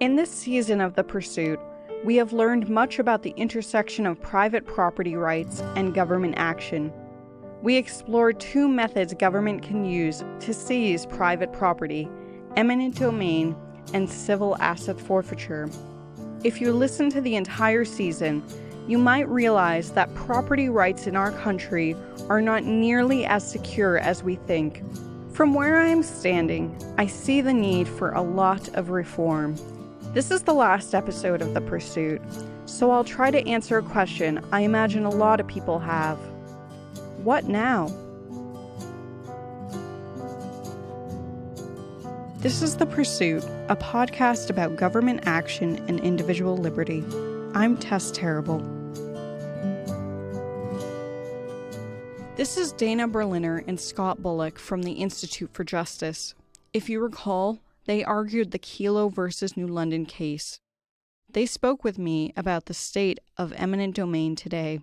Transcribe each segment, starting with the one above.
In this season of The Pursuit, we have learned much about the intersection of private property rights and government action. We explored two methods government can use to seize private property: eminent domain and civil asset forfeiture. If you listen to the entire season, you might realize that property rights in our country are not nearly as secure as we think. From where I am standing, I see the need for a lot of reform. This is the last episode of The Pursuit, so I'll try to answer a question I imagine a lot of people have. What now? This is The Pursuit, a podcast about government action and individual liberty. I'm Tess Terrible. This is Dana Berliner and Scott Bullock from the Institute for Justice. If you recall, they argued the Kelo versus New London case. They spoke with me about the state of eminent domain today.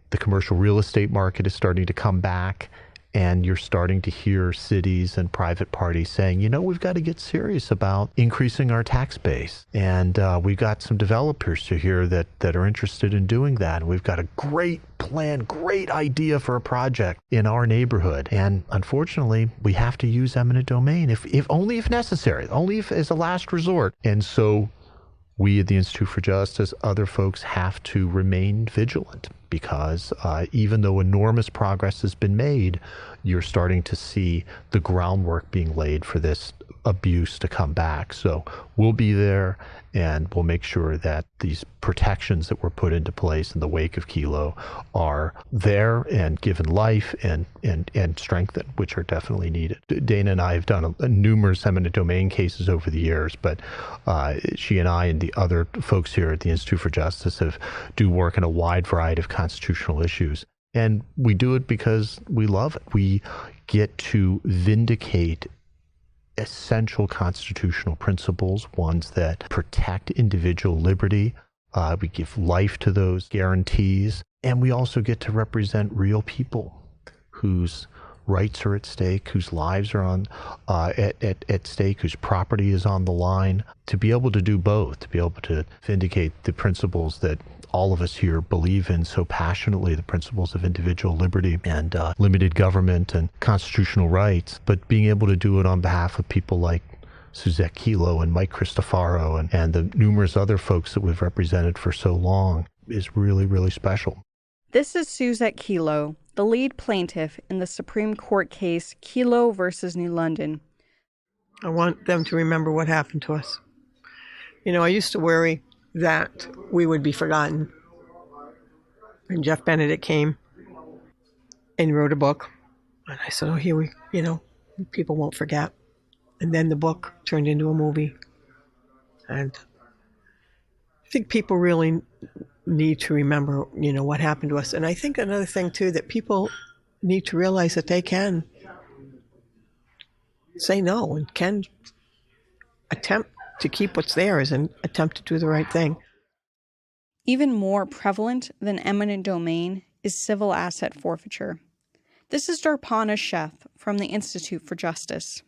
The commercial real estate market is starting to come back, and you're starting to hear cities and private parties saying, we've got to get serious about increasing our tax base. And we've got some developers here that are interested in doing that. And we've got a great plan, great idea for a project in our neighborhood. And unfortunately, we have to use eminent domain if only if necessary, only if as a last resort. And so we at the Institute for Justice, other folks have to remain vigilant because even though enormous progress has been made, you're starting to see the groundwork being laid for this abuse to come back. So we'll be there, and we'll make sure that these protections that were put into place in the wake of Kelo are there and given life and strengthened, which are definitely needed. Dana and I have done numerous eminent domain cases over the years, but she and I and the other folks here at the Institute for Justice do work in a wide variety of constitutional issues. And we do it because we love it. We get to vindicate essential constitutional principles, ones that protect individual liberty. We give life to those guarantees. And we also get to represent real people whose rights are at stake, whose lives are at stake, whose property is on the line. To be able to do both, to be able to vindicate the principles that all of us here believe in so passionately, the principles of individual liberty and limited government and constitutional rights, but being able to do it on behalf of people like Suzette Kelo and Mike Cristofaro and the numerous other folks that we've represented for so long is really, really special. This is Suzette Kelo, the lead plaintiff in the Supreme Court case Kelo versus New London. I want them to remember what happened to us. I used to worry that we would be forgotten. And Jeff Benedict came and wrote a book. And I said, people won't forget. And then the book turned into a movie. And I think people really need to remember, what happened to us. And I think another thing, too, that people need to realize that they can say no and can attempt to keep what's theirs and attempt to do the right thing. Even more prevalent than eminent domain is civil asset forfeiture. This is Darpana Sheth from the Institute for Justice.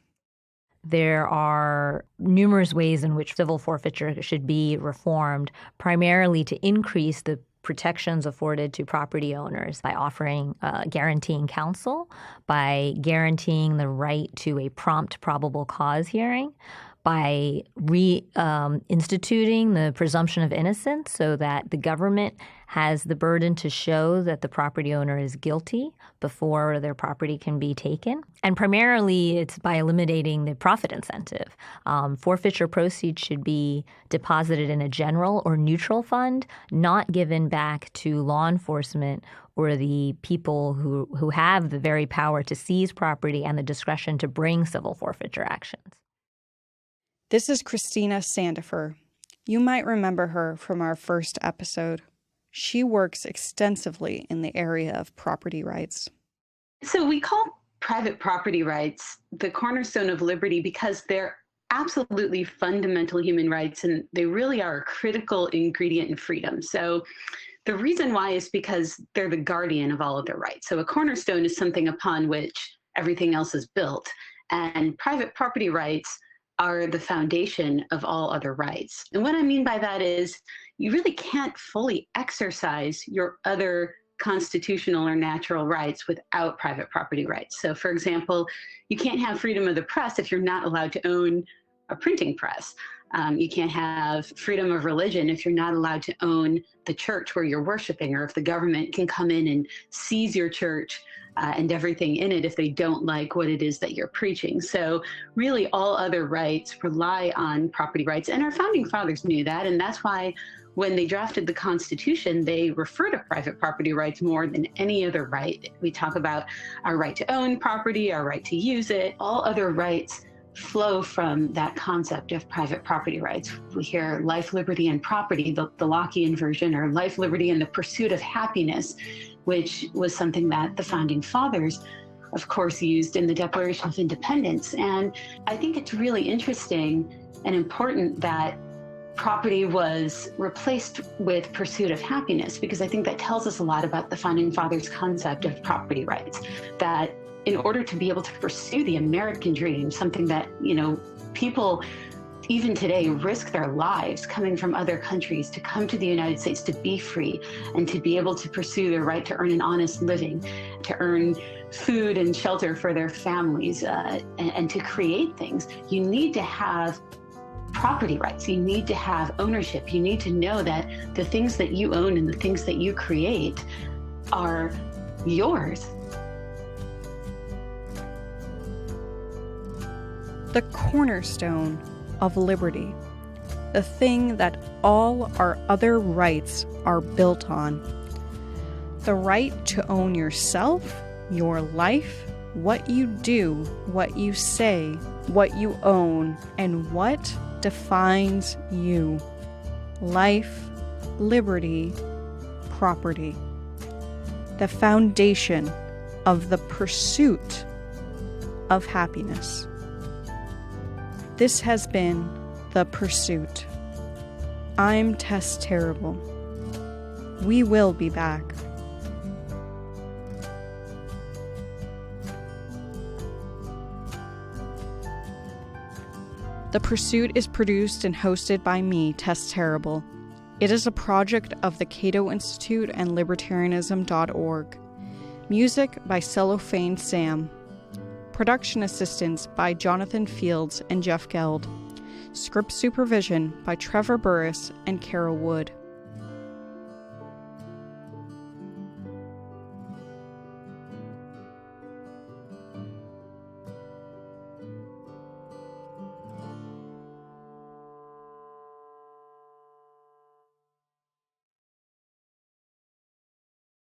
There are numerous ways in which civil forfeiture should be reformed, primarily to increase the protections afforded to property owners by offering guaranteeing counsel, by guaranteeing the right to a prompt probable cause hearing, by instituting the presumption of innocence so that the government has the burden to show that the property owner is guilty before their property can be taken. And primarily, it's by eliminating the profit incentive. Forfeiture proceeds should be deposited in a general or neutral fund, not given back to law enforcement or the people who have the very power to seize property and the discretion to bring civil forfeiture actions. This is Christina Sandifer. You might remember her from our first episode. She works extensively in the area of property rights. So we call private property rights the cornerstone of liberty because they're absolutely fundamental human rights, and they really are a critical ingredient in freedom. So the reason why is because they're the guardian of all of their rights. So a cornerstone is something upon which everything else is built. And private property rights are the foundation of all other rights. And what I mean by that is you really can't fully exercise your other constitutional or natural rights without private property rights. So, for example, you can't have freedom of the press if you're not allowed to own a printing press. You can't have freedom of religion if you're not allowed to own the church where you're worshiping, or if the government can come in and seize your church and everything in it if they don't like what it is that you're preaching. So really all other rights rely on property rights, and our founding fathers knew that, and that's why when they drafted the Constitution, they refer to private property rights more than any other right. We talk about our right to own property, our right to use it. All other rights flow from that concept of private property rights. We hear life, liberty, and property, the Lockean version, or life, liberty, and the pursuit of happiness, which was something that the founding fathers, of course, used in the Declaration of Independence. And I think it's really interesting and important that property was replaced with pursuit of happiness, because I think that tells us a lot about the founding fathers' concept of property rights, that in order to be able to pursue the American dream, something that, people even today risk their lives coming from other countries to come to the United States to be free and to be able to pursue their right to earn an honest living, to earn food and shelter for their families, and to create things. You need to have property rights. You need to have ownership. You need to know that the things that you own and the things that you create are yours. The cornerstone of liberty, the thing that all our other rights are built on. The right to own yourself, your life, what you do, what you say, what you own, and what defines you. Life, liberty, property. The foundation of the pursuit of happiness. This has been The Pursuit. I'm Tess Terrible. We will be back. The Pursuit is produced and hosted by me, Tess Terrible. It is a project of the Cato Institute and Libertarianism.org. Music by Cellophane Sam. Production assistance by Jonathan Fields and Jeff Geld. Script supervision by Trevor Burris and Carol Wood.